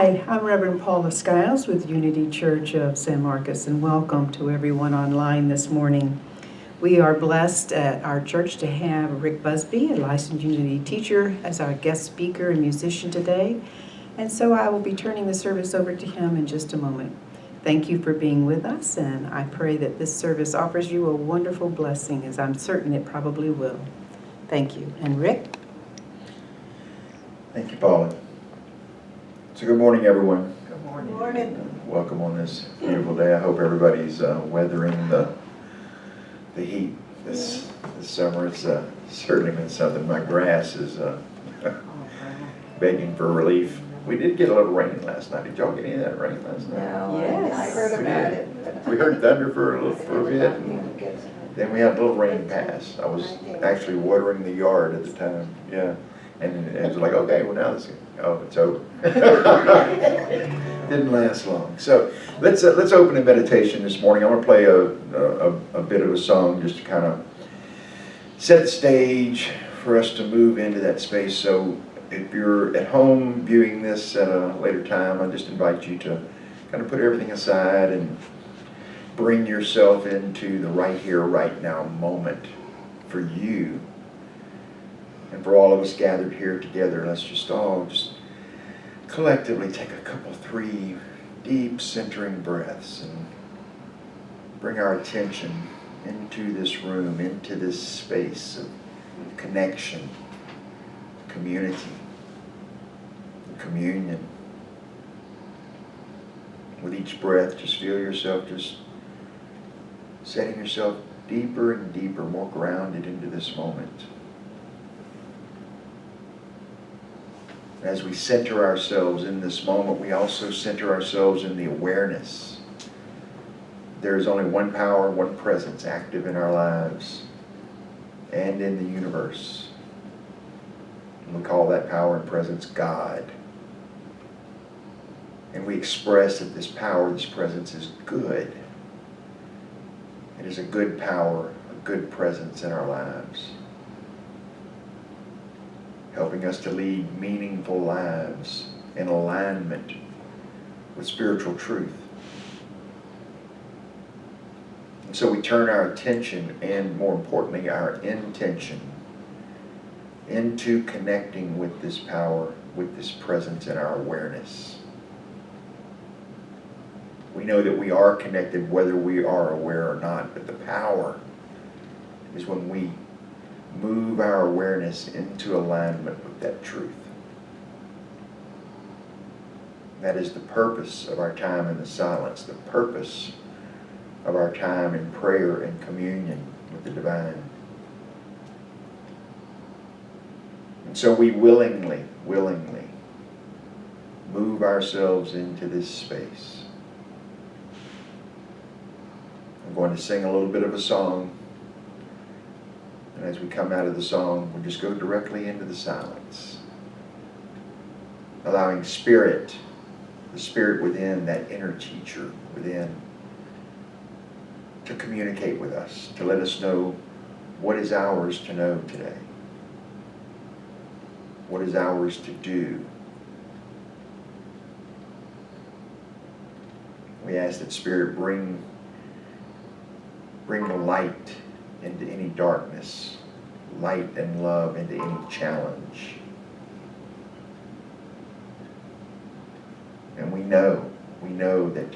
Hi, I'm Reverend Paula Skiles with Unity Church of San Marcos, and welcome to everyone online this morning. We are blessed at our church to have Rick Busby, a licensed Unity teacher, as our guest speaker and musician today, and so I will be turning the service over to him in just a moment. Thank you for being with us, and I pray that this service offers you a wonderful blessing, as I'm certain it probably will. Thank you. And Rick? Thank you, Paula. So good morning, everyone. Good morning. Good morning. Welcome on this beautiful day. I hope everybody's weathering the heat this summer. It's certainly been something. My grass is begging for relief. We did get a little rain last night. Did y'all get any of that rain last night? No, Yes. I heard about it. We heard thunder for a bit. And then we had a little rain pass. I was actually watering the yard at the time. Yeah. And it was like, okay, well now it's over. Didn't last long. So let's open in meditation this morning. I want to play a bit of a song just to kind of set the stage for us to move into that space. So if you're at home viewing this at a later time, I just invite you to kind of put everything aside and bring yourself into the right here, right now moment for you. And for all of us gathered here together, let's just all collectively take a couple, 3 deep centering breaths and bring our attention into this room, into this space of connection, community, communion. With each breath, just feel yourself just setting yourself deeper and deeper, more grounded into this moment. As we center ourselves in this moment, we also center ourselves in the awareness. There is only one power, one presence active in our lives and in the universe. And we call that power and presence God. And we express that this power, this presence is good. It is a good power, a good presence in our lives, helping us to lead meaningful lives in alignment with spiritual truth. And so we turn our attention, and more importantly, our intention, into connecting with this power, with this presence in our awareness. We know that we are connected whether we are aware or not, but the power is when we move our awareness into alignment with that truth. That is the purpose of our time in the silence, the purpose of our time in prayer and communion with the divine. And so we willingly move ourselves into this space. I'm going to sing a little bit of a song. And as we come out of the song, we'll just go directly into the silence, allowing Spirit, the Spirit within, that inner teacher within, to communicate with us, to let us know what is ours to know today, what is ours to do. We ask that Spirit bring the light into any darkness, light and love into any challenge. And we know that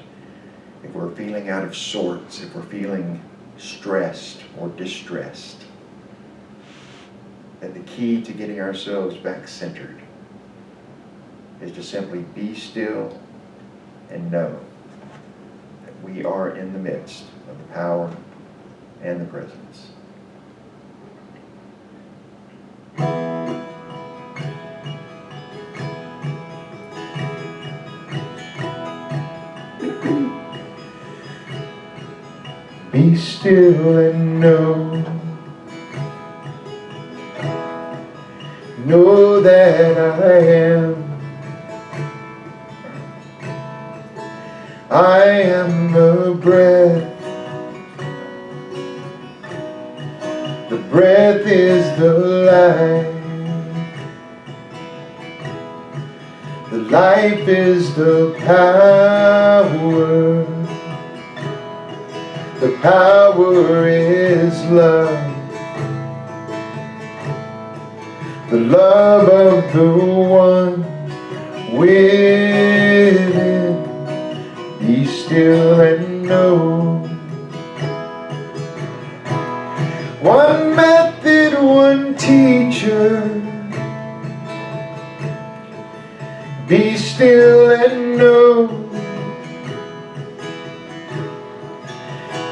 if we're feeling out of sorts, if we're feeling stressed or distressed, that the key to getting ourselves back centered is to simply be still and know that we are in the midst of the power and the presence. Be still and know that I am the breath. The breath is the life. The Life is the power. The power is love. The love of the one within. Be still and know. One method, one teacher. Be still and know.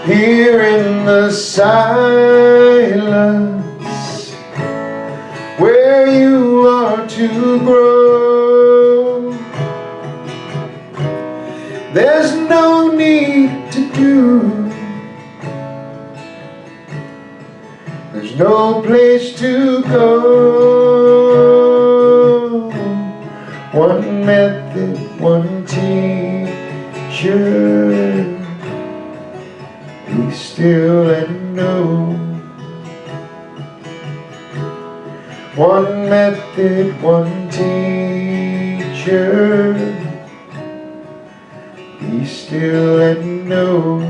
Here in the silence, where you are to grow, there's no need to do. There's no place to go. One method, one teacher. Be still and know. One method, one teacher. Be still and know.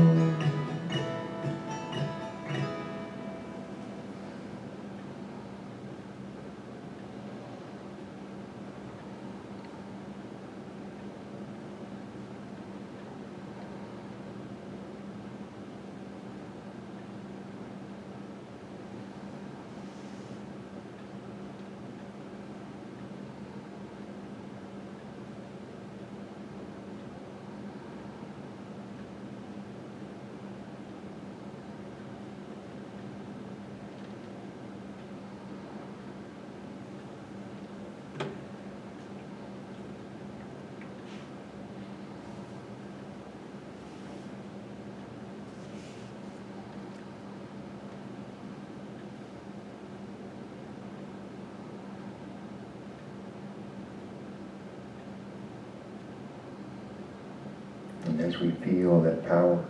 And as we feel that power,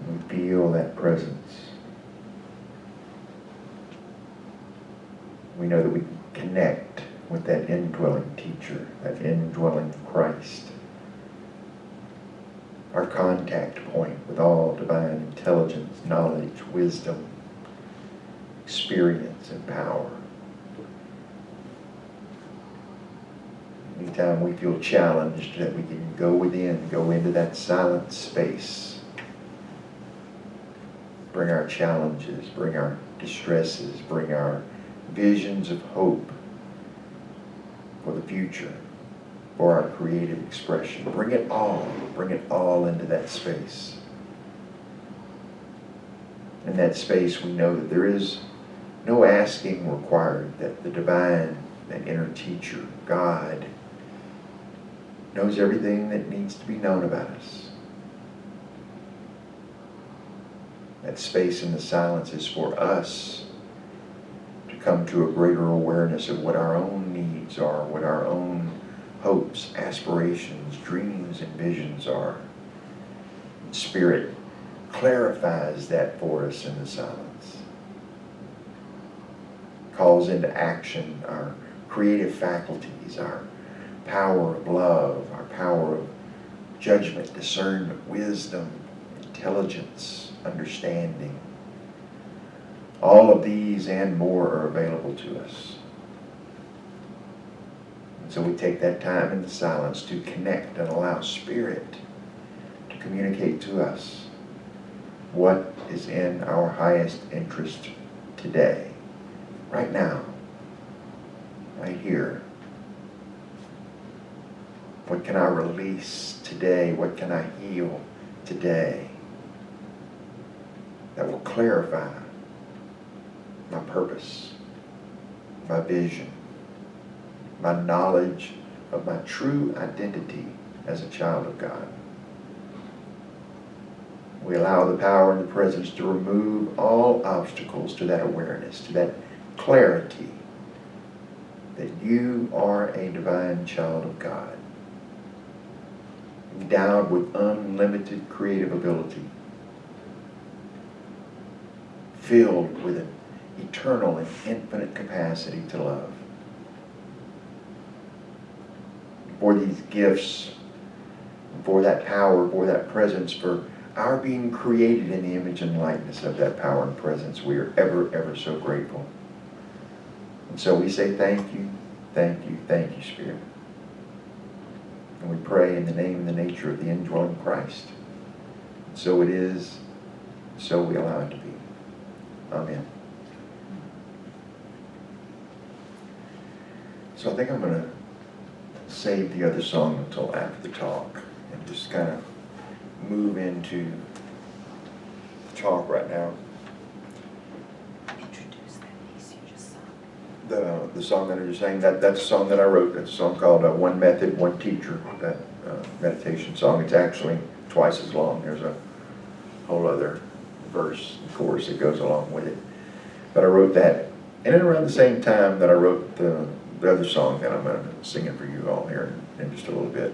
we feel that presence, we know that we can connect with that indwelling teacher, that indwelling Christ. Our contact point with all divine intelligence, knowledge, wisdom, experience, and power. Anytime we feel challenged, that we can go within, go into that silent space, bring our challenges, bring our distresses, bring our visions of hope for the future, for our creative expression. Bring it all into that space. In that space, we know that there is no asking required, that the divine, that inner teacher, God, knows everything that needs to be known about us. That space in the silence is for us to come to a greater awareness of what our own needs are, what our own hopes, aspirations, dreams, and visions are. Spirit clarifies that for us in the silence. Calls into action our creative faculties, our power of love, our power of judgment, discernment, wisdom, intelligence, understanding. All of these and more are available to us. And so we take that time in the silence to connect and allow Spirit to communicate to us what is in our highest interest today, right now, right here. What can I release today? What can I heal today that will clarify my purpose, my vision, my knowledge of my true identity as a child of God? We allow the power and the presence to remove all obstacles to that awareness, to that clarity that you are a divine child of God, endowed with unlimited creative ability, filled with an eternal and infinite capacity to love. for these gifts, for that power, for that presence, for our being created in the image and likeness of that power and presence. We are ever, ever so grateful. And so we say thank you, thank you, thank you, Spirit. And we pray in the name and the nature of the indwelling Christ. So it is, so we allow it to be. Amen. So I think I'm going to save the other song until after the talk and just kind of move into the talk right now. Introduce that piece you just sung. The song that I was saying, that's a song that I wrote. That's a song called One Method, One Teacher, that meditation song. It's actually twice as long. There's a whole other verse and chorus that goes along with it. But I wrote that in and around the same time that I wrote the other song that I'm going to sing it for you all here in just a little bit.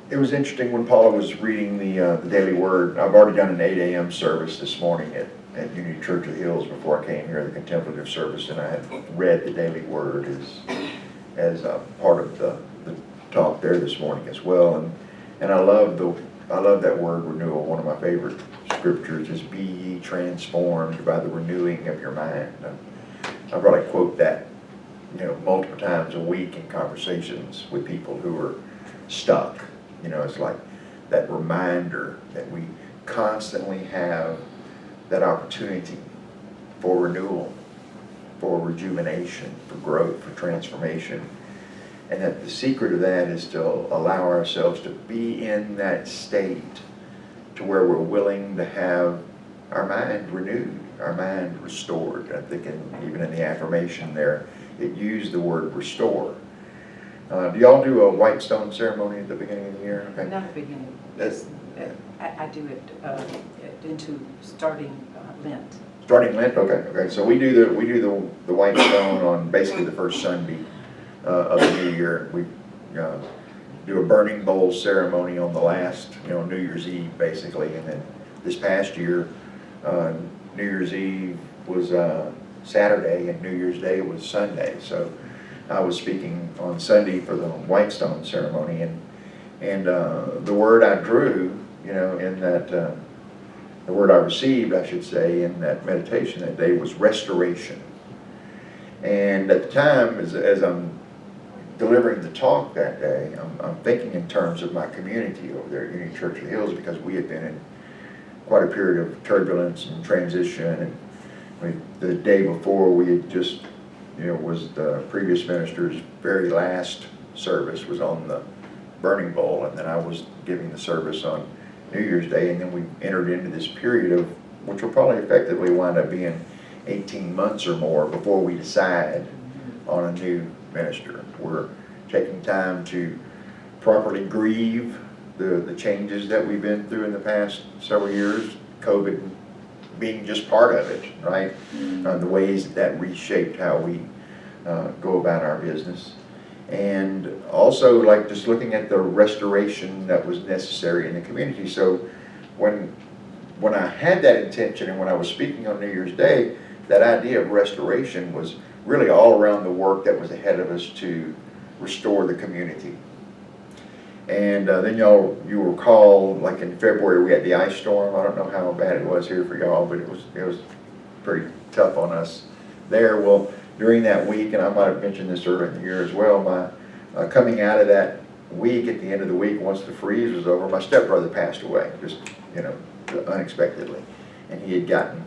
It was interesting when Paula was reading the Daily Word. I've already done an 8 a.m. service this morning at Unity Church of the Hills before I came here, the contemplative service, and I had read the Daily Word as part of the talk there this morning as well. And I love that word renewal. One of my favorite scriptures is, "Be ye transformed by the renewing of your mind." I probably quote that, multiple times a week in conversations with people who are stuck. It's like that reminder that we constantly have that opportunity for renewal, for rejuvenation, for growth, for transformation. And that the secret of that is to allow ourselves to be in that state to where we're willing to have our mind renewed, our mind restored. I think even in the affirmation there, it used the word restore. Do y'all do a white stone ceremony at the beginning of the year? Okay. Not at the beginning. I do it into starting Lent. Starting Lent, okay. So we do the white stone on basically the first Sunday of the new year. We do a burning bowl ceremony on the last, New Year's Eve, basically. And then this past year, New Year's Eve was Saturday and New Year's Day was Sunday. So I was speaking on Sunday for the white stone ceremony, and the word I drew, in that, the word I received, I should say, in that meditation that day was restoration. And at the time, as I'm delivering the talk that day, I'm thinking in terms of my community over there at Unity Church of the Hills, because we had been in quite a period of turbulence and transition. And the day before, we had just, was the previous minister's very last service was on the burning bowl, and then I was giving the service on New Year's Day, and then we entered into this period of, which will probably effectively wind up being 18 months or more before we decide on a new minister. We're taking time to properly grieve the changes that we've been through in the past several years, COVID being just part of it, right? The ways that reshaped how we go about our business. And also, like, just looking at the restoration that was necessary in the community. So when I had that intention and when I was speaking on New Year's Day, that idea of restoration was really all around the work that was ahead of us to restore the community. And then you recall, like in February, we had the ice storm. I don't know how bad it was here for y'all, but it was pretty tough on us there. Well, during that week, and I might have mentioned this earlier in the year as well, my coming out of that week, at the end of the week, once the freeze was over, my stepbrother passed away, just, unexpectedly. And he had gotten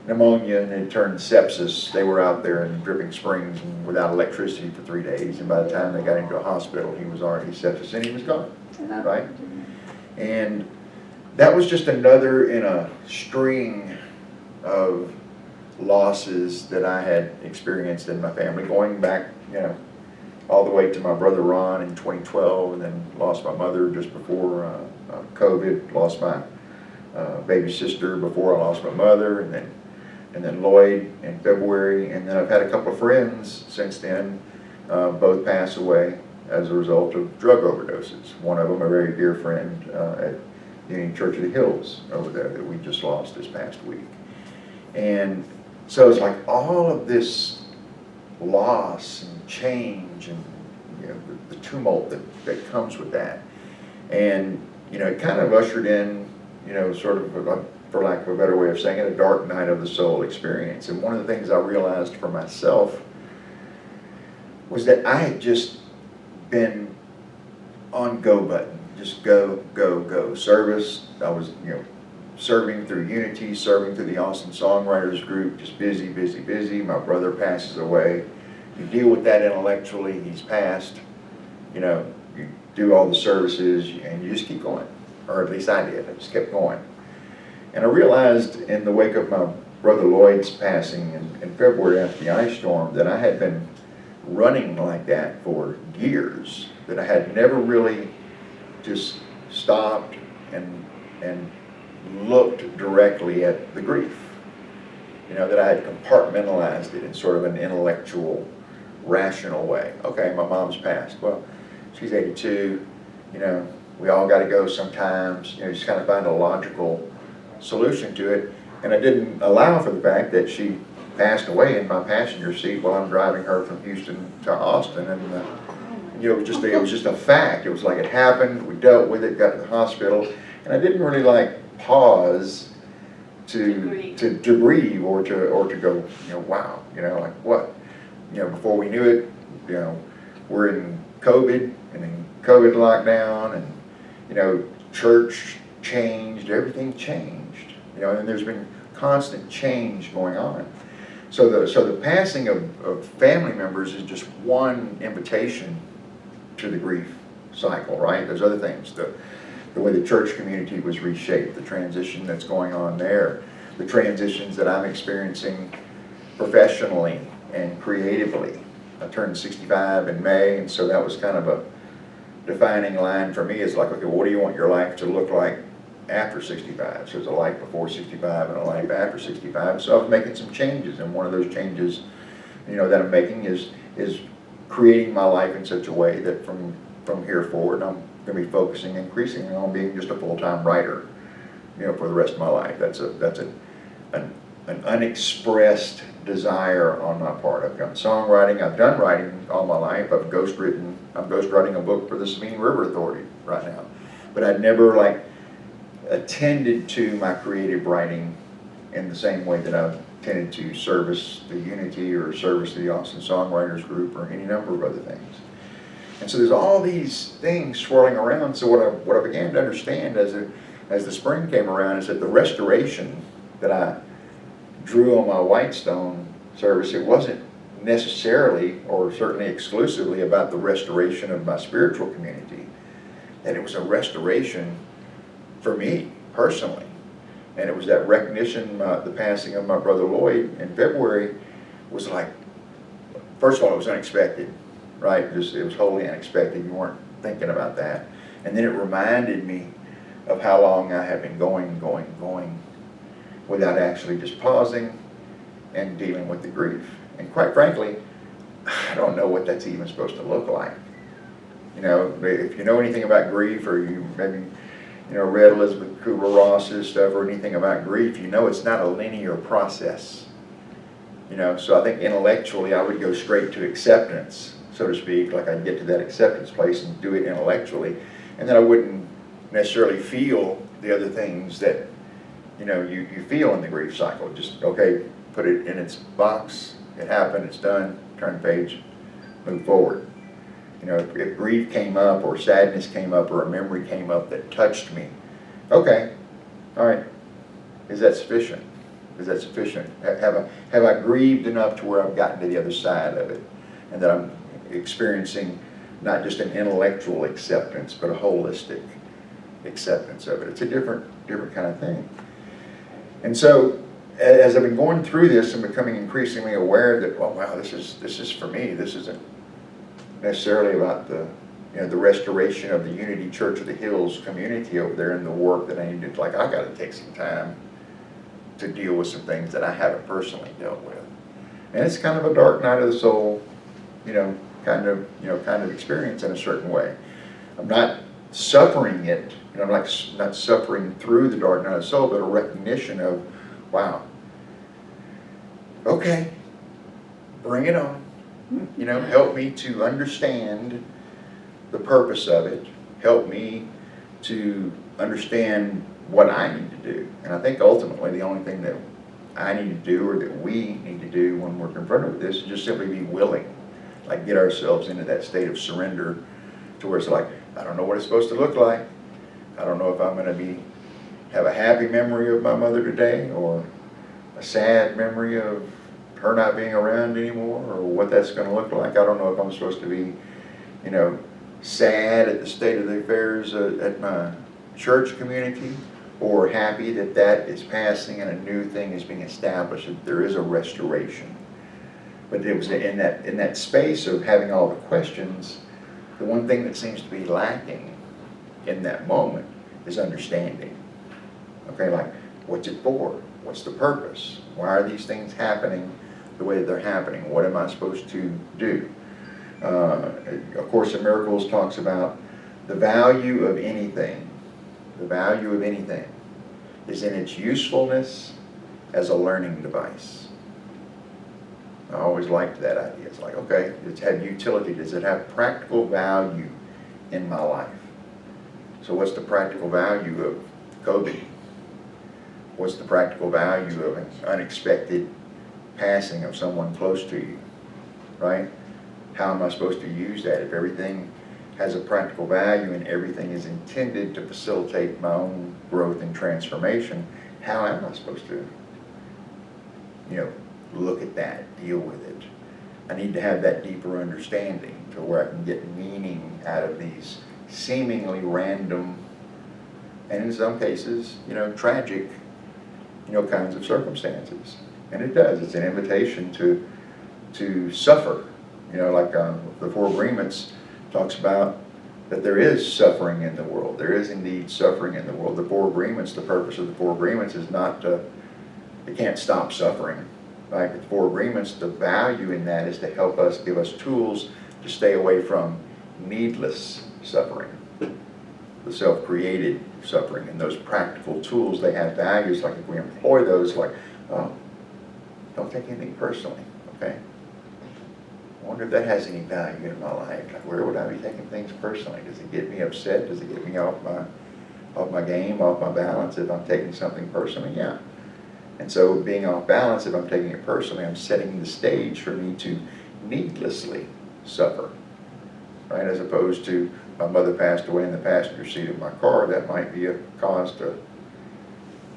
pneumonia and it turned sepsis. They were out there in Dripping Springs and without electricity for 3 days, and by the time they got into a hospital, he was already sepsis and he was gone, right? And that was just another in a string of losses that I had experienced in my family, going back, all the way to my brother Ron in 2012, and then lost my mother just before COVID, lost my baby sister before I lost my mother, and then Lloyd in February, and then I've had a couple of friends since then, both pass away as a result of drug overdoses. One of them, a very dear friend at Unity Church of the Hills over there that we just lost this past week. And so it's like all of this loss and change and the tumult that comes with that. And it kind of ushered in sort of for lack of a better way of saying it, a dark night of the soul experience. And one of the things I realized for myself was that I had just been on go button, just go, go, go. Service, I was serving through Unity, serving through the Austin Songwriters Group, just busy, busy, busy. My brother passes away. You deal with that intellectually, he's passed. You do all the services and you just keep going. Or at least I did, I just kept going. And I realized in the wake of my brother Lloyd's passing in February after the ice storm that I had been running like that for years, that I had never really just stopped and looked directly at the grief. That I had compartmentalized it in sort of an intellectual, rational way. Okay, my mom's passed. Well, she's 82. We all got to go sometimes. Just kind of find a logical solution to it. And I didn't allow for the fact that she passed away in my passenger seat while I'm driving her from Houston to Austin. And it was just a fact. It was like it happened. We dealt with it. Got to the hospital, and I didn't really pause to grieve or to go wow like what before we knew it we're in COVID and in COVID lockdown and church changed, everything changed and there's been constant change going on. So the passing of family members is just one invitation to the grief cycle, right? There's other things, the way the church community was reshaped, the transition that's going on there, the transitions that I'm experiencing professionally and creatively. I turned 65 in May, and so that was kind of a defining line for me. Is like, okay, what do you want your life to look like after 65? So there's a life before 65 and a life after 65. So I was making some changes, and one of those changes, that I'm making is creating my life in such a way that from here forward, I'm going to be focusing increasingly on being just a full-time writer, for the rest of my life. That's an unexpressed desire on my part. I've done songwriting, I've done writing all my life. I'm ghostwriting a book for the Sabine River Authority right now. But I'd never attended to my creative writing in the same way that I've tended to service the Unity or service the Austin Songwriters Group or any number of other things. And so there's all these things swirling around. So what I began to understand as the spring came around is that the restoration that I drew on my Whitestone service, it wasn't necessarily or certainly exclusively about the restoration of my spiritual community. That it was a restoration for me personally. And it was that recognition, the passing of my brother Lloyd in February was like, first of all, it was unexpected, right? It was wholly unexpected. You weren't thinking about that. And then it reminded me of how long I had been going without actually just pausing and dealing with the grief. And quite frankly, I don't know what that's even supposed to look like. If you know anything about grief, or you maybe read Elizabeth Kubler-Ross's stuff or anything about grief, it's not a linear process. So I think intellectually I would go straight to acceptance, so to speak, like I'd get to that acceptance place and do it intellectually, and then I wouldn't necessarily feel the other things that you feel in the grief cycle. Just, okay, put it in its box, it happened, it's done, turn the page, move forward. If grief came up or sadness came up or a memory came up that touched me, okay, all right, is that sufficient? Is that sufficient? Have I grieved enough to where I've gotten to the other side of it, and that I'm experiencing not just an intellectual acceptance, but a holistic acceptance of it? It's a different kind of thing. And so, as I've been going through this and becoming increasingly aware that, well, wow, this is for me. This isn't necessarily about the restoration of the Unity Church of the Hills community over there and the work that I need to, I got to take some time to deal with some things that I haven't personally dealt with. And it's kind of a dark night of the soul, kind of experience in a certain way. I'm not suffering it, I'm not suffering through the dark night of the soul, but a recognition of, wow, okay, bring it on. You know, help me to understand the purpose of it. Help me to understand what I need to do. And I think ultimately the only thing that I need to do, or that we need to do when we're confronted with this, is just simply be willing. Like, get ourselves into that state of surrender to where it's like, I don't know what it's supposed to look like. I don't know if I'm going to have a happy memory of my mother today, or a sad memory of her not being around anymore, or what that's going to look like. I don't know if I'm supposed to be, you know, sad at the state of the affairs at my church community, or happy that that is passing and a new thing is being established, that there is a restoration. But it was in that space of having all the questions, the one thing that seems to be lacking in that moment is understanding. Okay, like, what's it for? What's the purpose? Why are these things happening the way that they're happening? What am I supposed to do? Of Course in Miracles talks about the value of anything. The value of anything is in its usefulness as a learning device. I always liked that idea. It's like, okay, does it have utility? Does it have practical value in my life? So what's the practical value of COVID? What's the practical value of an unexpected passing of someone close to you, right? How am I supposed to use that? If everything has a practical value and everything is intended to facilitate my own growth and transformation, how am I supposed to, you know, look at that, deal with it? I need to have that deeper understanding to where I can get meaning out of these seemingly random, and in some cases, you know, tragic, you know, kinds of circumstances. And it does. It's an invitation to suffer. You know, like the Four Agreements talks about that there is suffering in the world. There is indeed suffering in the world. The Four Agreements, the purpose of the Four Agreements is not to, it can't stop suffering. Right? The Four Agreements, the value in that is to help us, give us tools to stay away from needless suffering, the self-created suffering. And those practical tools, they have values. Like if we employ those, like, oh, don't take anything personally, okay? I wonder if that has any value in my life. Like, where would I be taking things personally? Does it get me upset? Does it get me off my game, off my balance if I'm taking something personally? Yeah. And so being off balance, if I'm taking it personally, I'm setting the stage for me to needlessly suffer, right? As opposed to my mother passed away in the passenger seat of my car, that might be a cause to,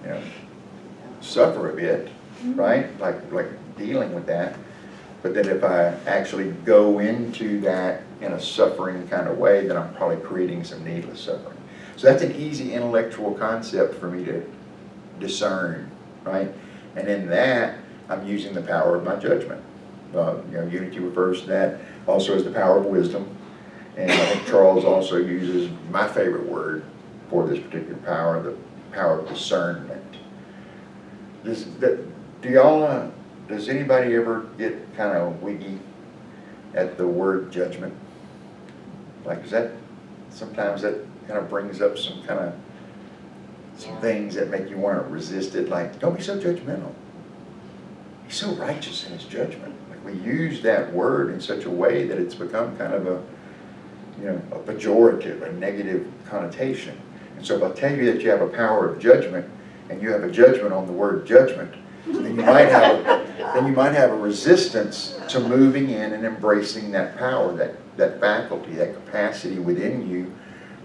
you know, suffer a bit, right? Like dealing with that. But then if I actually go into that in a suffering kind of way, then I'm probably creating some needless suffering. So that's an easy intellectual concept for me to discern, right? And in that, I'm using the power of my judgment. You know, Unity refers to that also as the power of wisdom. And I think Charles also uses my favorite word for this particular power, the power of discernment. Does anybody ever get kind of wiggy at the word judgment? Like, is that, sometimes that kind of brings up some things that make you want to resist it, like, don't be so judgmental. He's so righteous in his judgment. Like, we use that word in such a way that it's become kind of a pejorative, a negative connotation. And so if I tell you that you have a power of judgment, and you have a judgment on the word judgment, then you might have a resistance to moving in and embracing that power, that faculty, that capacity within you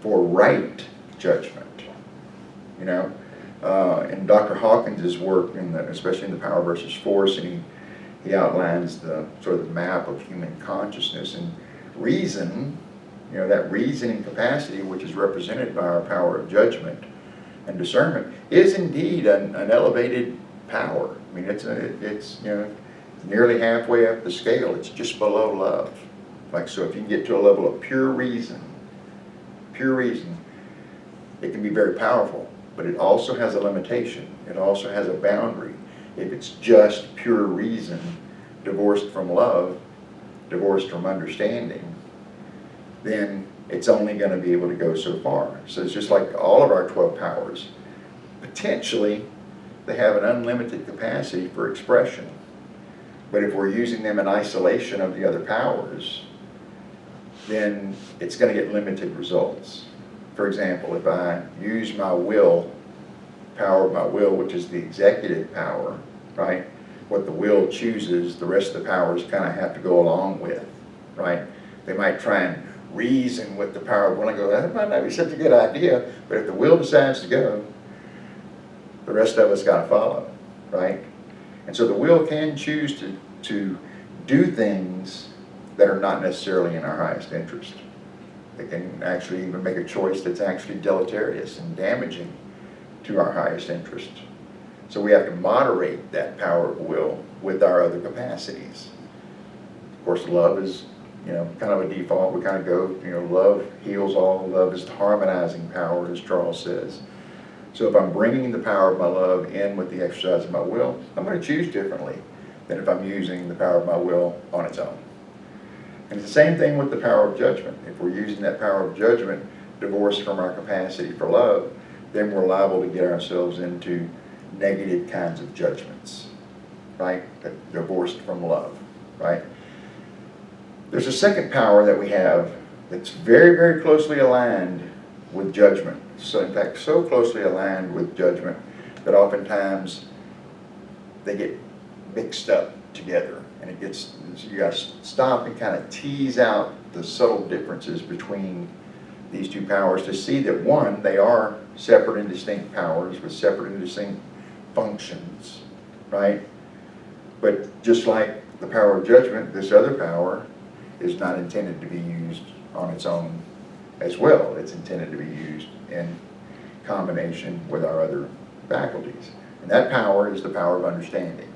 for right judgment. You know, in Dr. Hawkins' work, especially in The Power versus Force, and he outlines the sort of the map of human consciousness and reason. You know, that reasoning capacity, which is represented by our power of judgment and discernment, is indeed an elevated power. I mean, it's you know, nearly halfway up the scale. It's just below love. Like, so if you can get to a level of pure reason, it can be very powerful, but it also has a limitation. It also has a boundary. If it's just pure reason, divorced from love, divorced from understanding, then it's only going to be able to go so far. So it's just like all of our 12 powers. Potentially, they have an unlimited capacity for expression. But if we're using them in isolation of the other powers, then it's going to get limited results. For example, if I use my will, power of my will, which is the executive power, right? What the will chooses, the rest of the powers kind of have to go along with, right? They might try and reason with the power of will and go, that might not be such a good idea, but if the will decides to go, the rest of us got to follow, right? And so the will can choose to do things that are not necessarily in our highest interest. They can actually even make a choice that's actually deleterious and damaging to our highest interest. So we have to moderate that power of will with our other capacities. Of course, love is, kind of a default. We kind of go, love heals all. Love is the harmonizing power, as Charles says. So if I'm bringing the power of my love in with the exercise of my will, I'm going to choose differently than if I'm using the power of my will on its own. And it's the same thing with the power of judgment. If we're using that power of judgment divorced from our capacity for love, then we're liable to get ourselves into negative kinds of judgments, right? Divorced from love, right? There's a second power that we have that's very, very closely aligned with judgment. So in fact, so closely aligned with judgment that oftentimes they get mixed up together. And you got to stop and kind of tease out the subtle differences between these two powers to see that, one, they are separate and distinct powers with separate and distinct functions, right? But just like the power of judgment, this other power is not intended to be used on its own as well. It's intended to be used in combination with our other faculties. And that power is the power of understanding.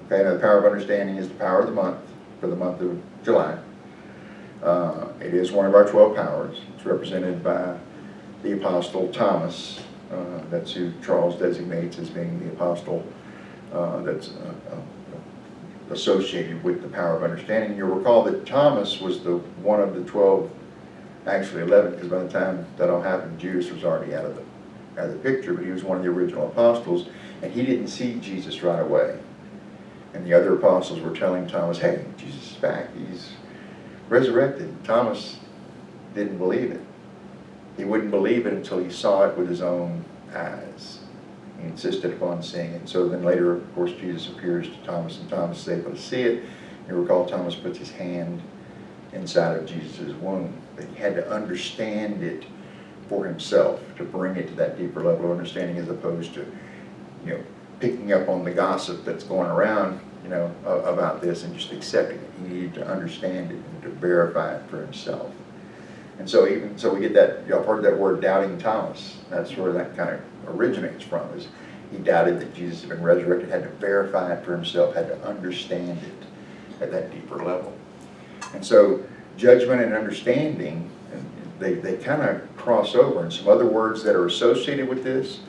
Okay, now the power of understanding is the power of the month, for the month of July. It is one of our 12 powers. It's represented by the Apostle Thomas. That's who Charles designates as being the apostle that's associated with the power of understanding. You'll recall that Thomas was one of the 12, actually 11, because by the time that all happened, Judas was already out of the picture, but he was one of the original apostles, and he didn't see Jesus right away. And the other apostles were telling Thomas, hey, Jesus is back, he's resurrected. Thomas didn't believe it. He wouldn't believe it until he saw it with his own eyes. He insisted upon seeing it. So then later, of course, Jesus appears to Thomas, and Thomas is able to see it. You recall Thomas puts his hand inside of Jesus' womb. But he had to understand it for himself, to bring it to that deeper level of understanding, as opposed to, picking up on the gossip that's going around, about this and just accepting it. He needed to understand it and to verify it for himself. And so we get that, y'all heard that word doubting Thomas. That's where that kind of originates from, is he doubted that Jesus had been resurrected, had to verify it for himself, had to understand it at that deeper level. And so judgment and understanding, they kind of cross over. And some other words that are associated with this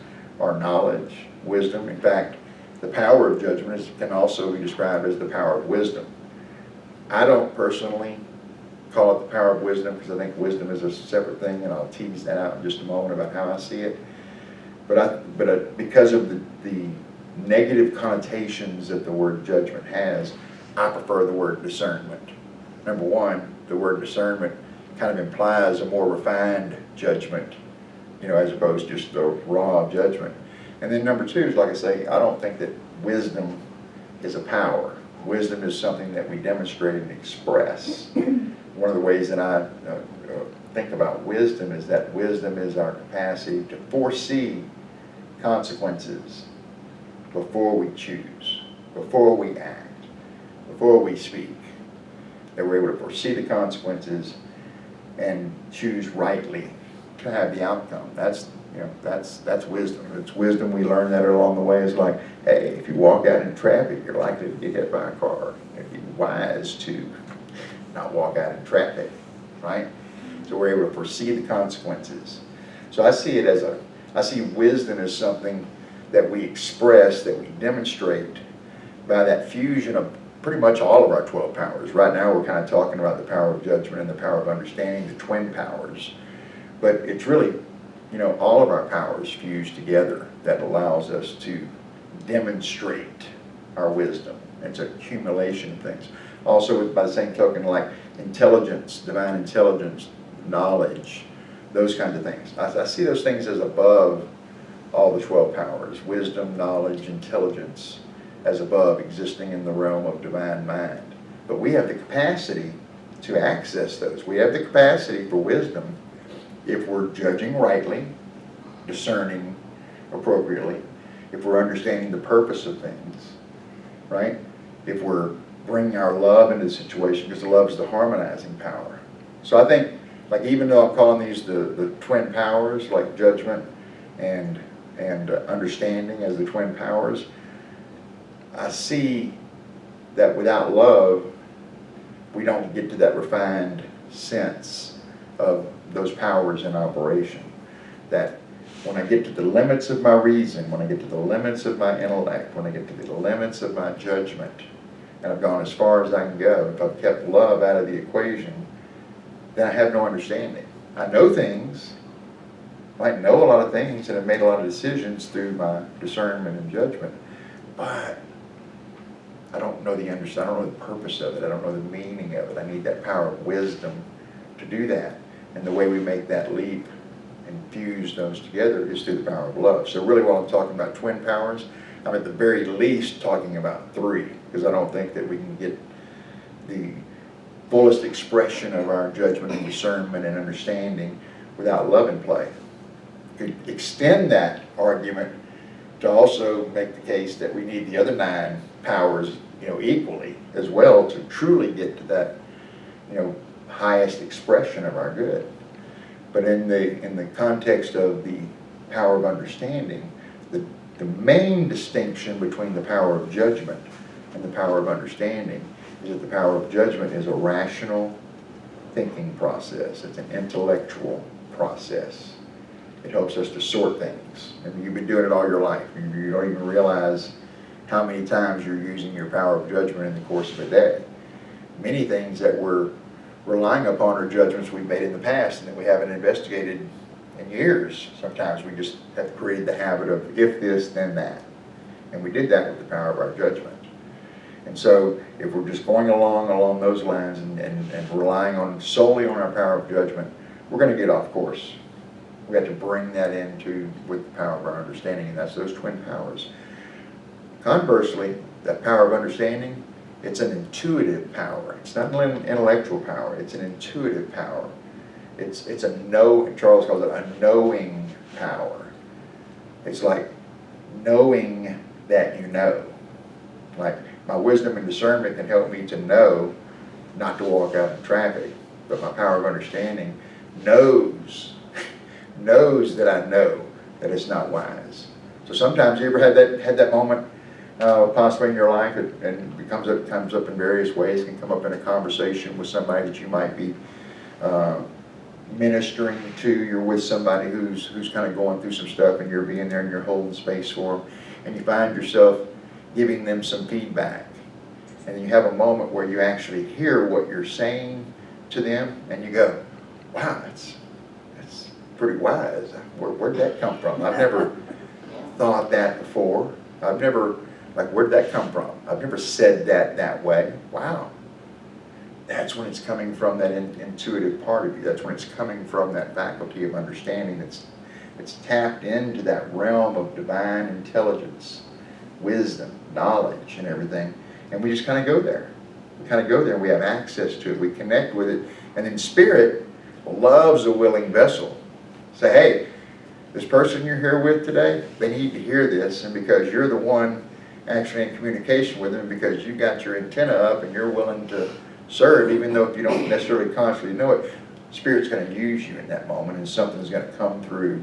are knowledge, wisdom. In fact, the power of judgment can also be described as the power of wisdom. I don't personally call it the power of wisdom, because I think wisdom is a separate thing, and I'll tease that out in just a moment about how I see it. But because of the negative connotations that the word judgment has, I prefer the word discernment. Number one, the word discernment kind of implies a more refined judgment, as opposed to just the raw judgment. And then number two is, like I say, I don't think that wisdom is a power. Wisdom is something that we demonstrate and express. One of the ways that I think about wisdom is that wisdom is our capacity to foresee consequences before we choose, before we act, before we speak. That we're able to foresee the consequences and choose rightly to have the outcome. That's wisdom. It's wisdom. We learn that along the way. It's like, hey, if you walk out in traffic, you're likely to get hit by a car. It'd be wise to not walk out in traffic, right? So we're able to foresee the consequences. So I see wisdom as something that we express, that we demonstrate by that fusion of pretty much all of our 12 powers. Right now we're kind of talking about the power of judgment and the power of understanding, the twin powers. But it's really, all of our powers fused together that allows us to demonstrate our wisdom. It's an accumulation of things. Also, by the same token, like intelligence, divine intelligence, knowledge, those kinds of things. I see those things as above all the 12 powers. Wisdom, knowledge, intelligence as above, existing in the realm of divine mind. But we have the capacity to access those. We have the capacity for wisdom if we're judging rightly, discerning appropriately, if we're understanding the purpose of things, right? If we're bringing our love into the situation, because love is the harmonizing power. So I think, like, even though I'm calling these the twin powers, like judgment and understanding as the twin powers, I see that without love, we don't get to that refined sense of those powers in operation. That when I get to the limits of my reason, when I get to the limits of my intellect, when I get to the limits of my judgment, and I've gone as far as I can go, if I've kept love out of the equation, then I have no understanding. I know things, I might know a lot of things, and I've made a lot of decisions through my discernment and judgment, but I don't know the understanding, I don't know the purpose of it, I don't know the meaning of it. I need that power of wisdom to do that. And the way we make that leap and fuse those together is through the power of love. So really, while I'm talking about twin powers, I'm at the very least talking about three, because I don't think that we can get the fullest expression of our judgment and discernment and understanding without love in play. Could extend that argument to also make the case that we need the other 9 powers, equally as well to truly get to that, highest expression of our good. But in the context of the power of understanding, the main distinction between the power of judgment and the power of understanding is that the power of judgment is a rational thinking process. It's an intellectual process. It helps us to sort things. And you've been doing it all your life. You don't even realize how many times you're using your power of judgment in the course of a day. Many things that we're relying upon are judgments we've made in the past and that we haven't investigated in years. Sometimes we just have created the habit of if this, then that. And we did that with the power of our judgment. And so if we're just going along those lines and relying solely on our power of judgment, we're going to get off course. We have to bring that into with the power of our understanding, and that's those twin powers. Conversely, that power of understanding, it's an intuitive power. It's not an intellectual power. It's an intuitive power. It's a Charles calls it a knowing power. It's like knowing that you know. Like my wisdom and discernment can help me to know not to walk out in traffic, but my power of understanding knows that I know that it's not wise. So sometimes you ever had that moment possibly in your life, and it comes up in various ways. It can come up in a conversation with somebody that you might be ministering to. You're with somebody who's kind of going through some stuff, and you're being there and you're holding space for them, and you find yourself giving them some feedback, and then you have a moment where you actually hear what you're saying to them, and you go, wow, that's pretty wise. Where'd that come from? I've never thought that before. Where'd that come from? I've never said that way. Wow. That's when it's coming from that intuitive part of you. That's when it's coming from that faculty of understanding that's tapped into that realm of divine intelligence, wisdom, knowledge, and everything. And we just kind of go there. We kind of go there and we have access to it. We connect with it. And then Spirit loves a willing vessel. Say, hey, this person you're here with today, they need to hear this, and because you're the one actually in communication with them, because you got your antenna up and you're willing to serve, even though if you don't necessarily consciously know it, Spirit's going to use you in that moment, and something's going to come through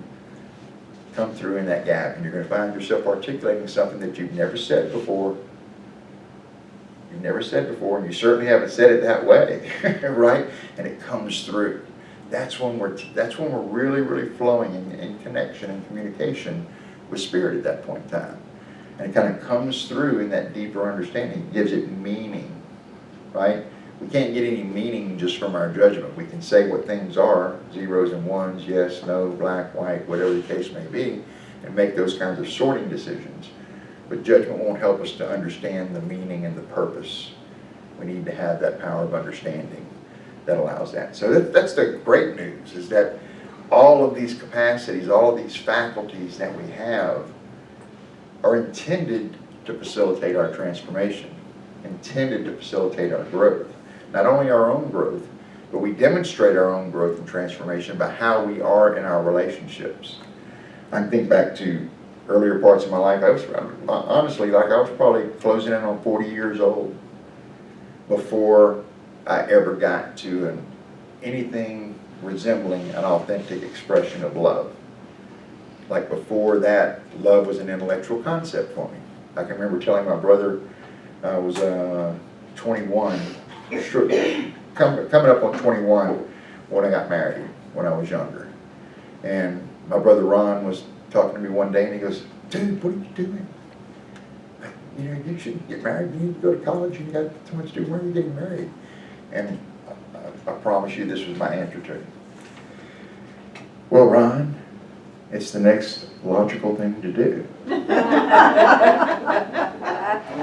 in that gap, and you're going to find yourself articulating something that you've never said before. You've never said before, and you certainly haven't said it that way, right? And it comes through. That's when we're really, really flowing in connection and communication with Spirit at that point in time. And it kind of comes through in that deeper understanding. It gives it meaning, right? We can't get any meaning just from our judgment. We can say what things are, zeros and ones, yes, no, black, white, whatever the case may be, and make those kinds of sorting decisions. but judgment won't help us to understand the meaning and the purpose. We need to have that power of understanding that allows that. So that's the great news, is that all of these capacities, all of these faculties that we have are intended to facilitate our transformation, intended to facilitate our growth. Not only our own growth, but we demonstrate our own growth and transformation by how we are in our relationships. I can think back to earlier parts of my life. I was probably closing in on 40 years old before I ever got to anything resembling an authentic expression of love. Like before that, love was an intellectual concept for me. I can remember telling my brother, I was 21, coming up on 21 when I got married, when I was younger. And my brother Ron was talking to me one day and he goes, "Dude, what are you doing? You shouldn't get married. You need to go to college and you got too much to do. When are you getting married?" And I promise you this was my answer to him. "Well, Ron, it's the next logical thing to do."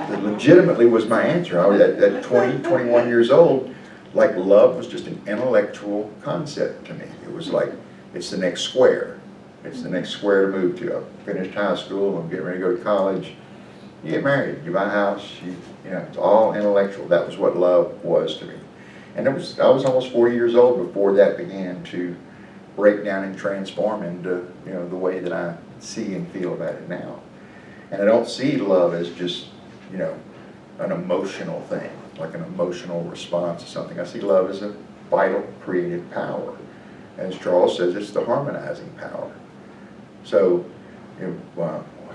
That legitimately was my answer. I was at 20, 21 years old, like love was just an intellectual concept to me. It was like, it's the next square. It's the next square to move to. I finished high school, I'm getting ready to go to college. You get married, you buy a house, it's all intellectual. That was what love was to me. And I was almost 40 years old before that began to break down and transform into the way that I see and feel about it now. And I don't see love as just an emotional thing, like an emotional response to something. I see love as a vital creative power. As Charles says, it's the harmonizing power. So, I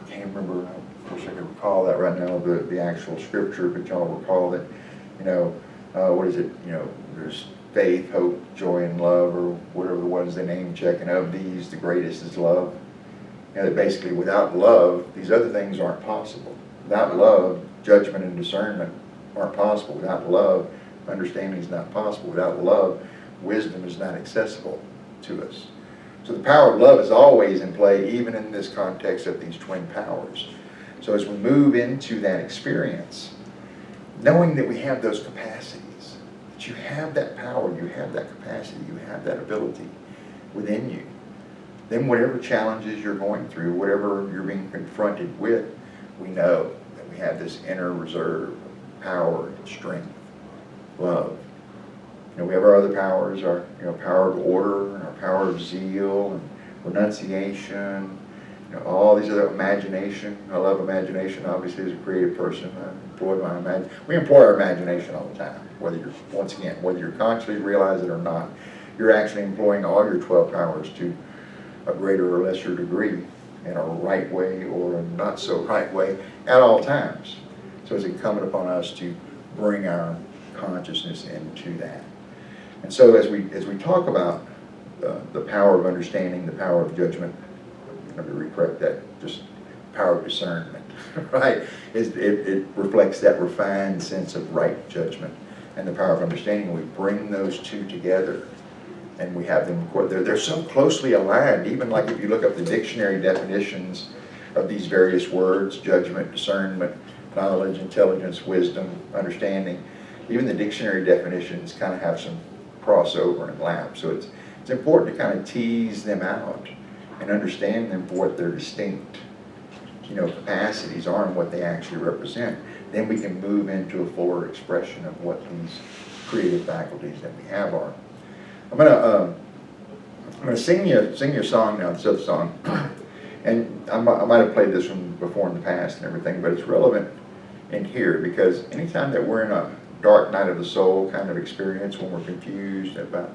can't remember, I wish I could recall that right now, the actual scripture, but y'all recall that, what is it, there's faith, hope, joy, and love, or whatever the ones they name check, and of these, the greatest is love. That basically, without love, these other things aren't possible. Without love, judgment and discernment aren't possible. Without love, understanding is not possible. Without love, wisdom is not accessible to us. So the power of love is always in play, even in this context of these twin powers. So as we move into that experience, knowing that we have those capacities, that you have that power, you have that capacity, you have that ability within you, then whatever challenges you're going through, whatever you're being confronted with, we know that we have this inner reserve, power and strength, love. We have our other powers, our power of order, and our power of zeal, and renunciation, all these other, imagination. I love imagination, obviously, as a creative person. We employ our imagination all the time, whether you're consciously realize it or not. You're actually employing all your 12 powers to a greater or lesser degree, in a right way or a not so right way, at all times. So it's incumbent upon us to bring our consciousness into that. And so as we talk about the power of understanding, the power of judgment, let me recorrect that, just power of discernment, right? It reflects that refined sense of right judgment and the power of understanding. We bring those two together and we have them, they're so closely aligned, even like if you look up the dictionary definitions of these various words, judgment, discernment, knowledge, intelligence, wisdom, understanding, even the dictionary definitions kind of have some crossover and lap. So it's important to kind of tease them out and understand them for what their distinct capacities are and what they actually represent. Then we can move into a fuller expression of what these creative faculties that we have are. I'm gonna sing you a song now, this other song, and I might have played this one before in the past and everything, but it's relevant in here because anytime that we're in a dark night of the soul kind of experience, when we're confused about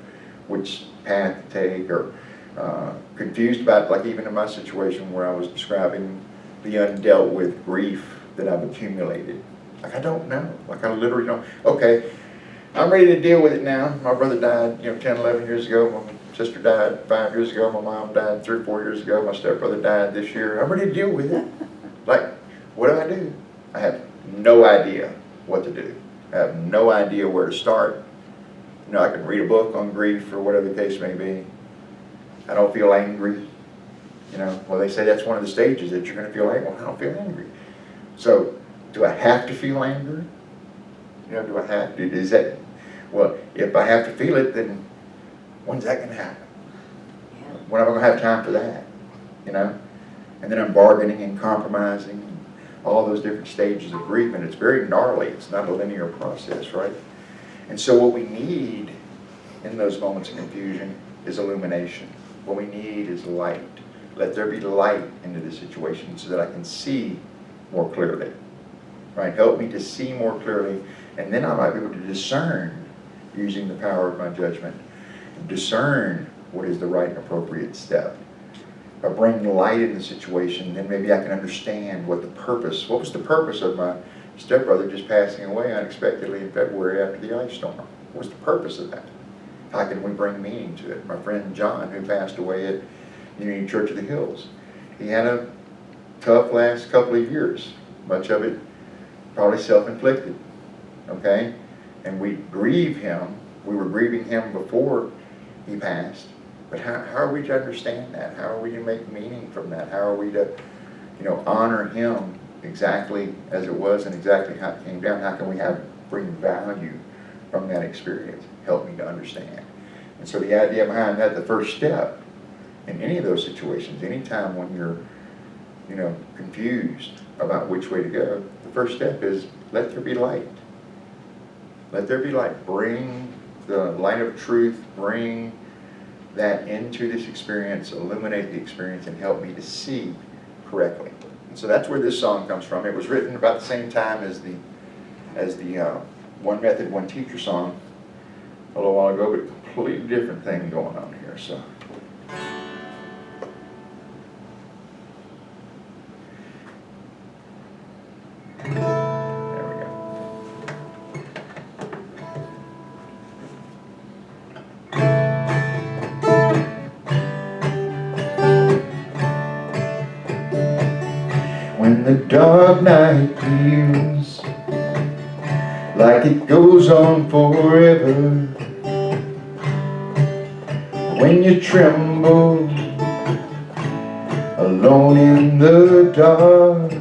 which path to take, or confused about, like even in my situation where I was describing the undealt with grief that I've accumulated. Like I don't know, like I literally don't. Okay, I'm ready to deal with it now. My brother died 10, 11 years ago. My sister died 5 years ago. My mom died 3 or 4 years ago. My stepbrother died this year. I'm ready to deal with it. Like, what do? I have no idea what to do. I have no idea where to start. I can read a book on grief or whatever the case may be. I don't feel angry. Well, they say that's one of the stages that you're going to feel angry. Well, I don't feel angry. So, do I have to feel anger? Do I have to? Is that, well, if I have to feel it, then when's that going to happen? When am I going to have time for that? And then I'm bargaining and compromising, all those different stages of grief, and it's very gnarly. It's not a linear process, right? And so what we need in those moments of confusion is illumination. What we need is light. Let there be light into the situation so that I can see more clearly. Right? Help me to see more clearly, and then I might be able to discern using the power of my judgment. Discern what is the right and appropriate step. If I bring light in the situation, then maybe I can understand what was the purpose of my stepbrother just passing away unexpectedly in February after the ice storm? What was the purpose of that? How can we bring meaning to it? My friend John, who passed away at Unity Church of the Hills, he had a tough last couple of years. Much of it probably self-inflicted, okay? And we grieve him. We were grieving him before he passed. But how are we to understand that? How are we to make meaning from that? How are we to, honor him exactly as it was and exactly how it came down? How can we bring value from that experience? Help me to understand. And so the idea behind that, the first step in any of those situations, anytime when you're, confused about which way to go, the first step is let there be light. Let there be light. Bring the light of truth, bring that into this experience, illuminate the experience, and help me to see correctly. And so that's where this song comes from. It was written about the same time as the One Method, One Teacher song a little while ago, but a completely different thing going on here. So. There we go. When the dark night feels like it goes on forever, when you tremble alone in the dark,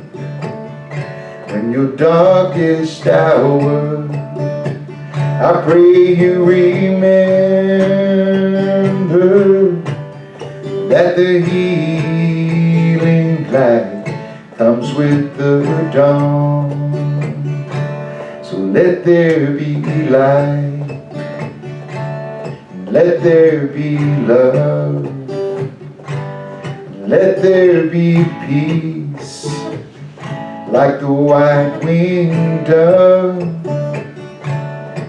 when your darkest hour, I pray you remember that the healing light comes with the dawn. So let there be light, let there be love, let there be peace, like the white-winged dove,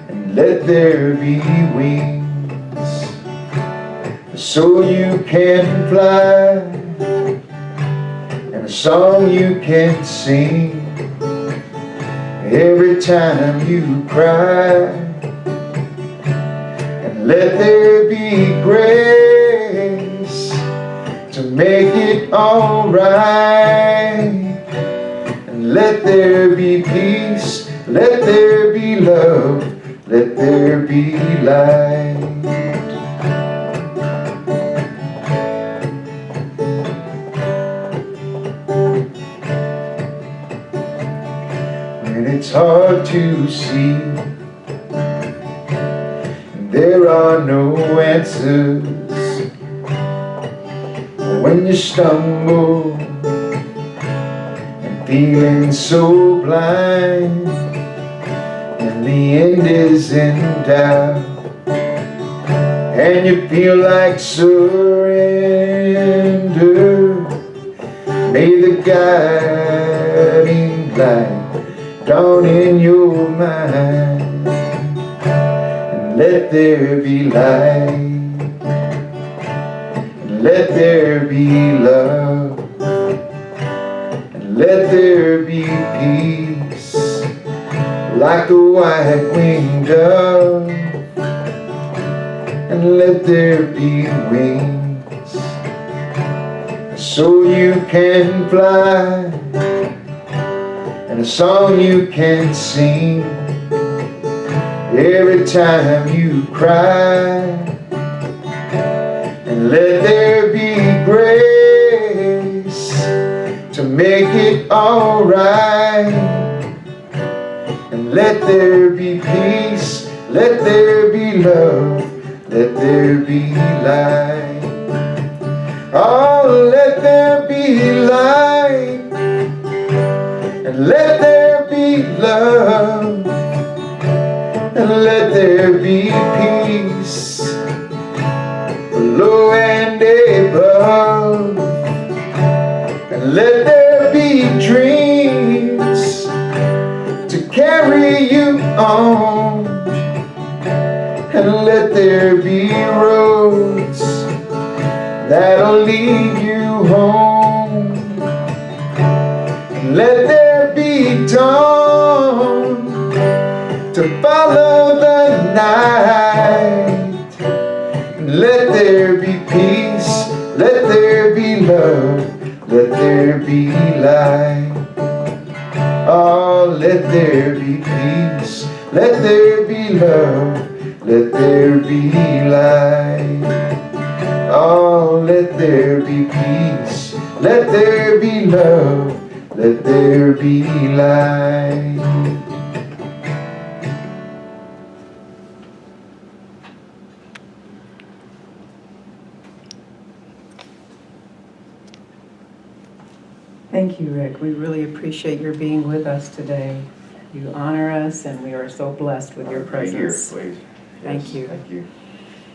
and let there be wings, so you can fly, and a song you can sing every time you cry. And let there be grace to make it all right. And let there be peace, let there be love, let there be light. When it's hard to see, and there are no answers, when you stumble and feeling so blind, and the end is in doubt, and you feel like surrender, may the guiding light dawn in your mind, and let there be light, and let there be love, and let there be peace, like the white-winged dove, and let there be wings, so you can fly, and a song you can sing every time you cry. And let there be grace to make it alright. And let there be peace, let there be love, let there be light. Oh, let there be light, and let there be love, and let there be peace below and above, and let there be dreams to carry you on, and let there be roads that'll lead you home, and let there be dawn to follow the night, and let there be peace, let there be love, let there be light. Oh, let there be peace, let there be love, let there be light. Oh, let there be peace, let there be love, let there be light. Thank you, Rick. We really appreciate your being with us today. You honor us, and we are so blessed with your presence. Be here, please. Thank Yes, you. Thank you.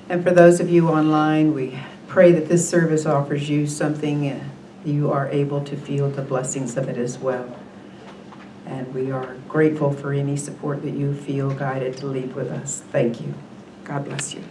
And for those of you online, we pray that this service offers you something you are able to feel the blessings of it as well. And we are grateful for any support that you feel guided to lead with us. Thank you. God bless you.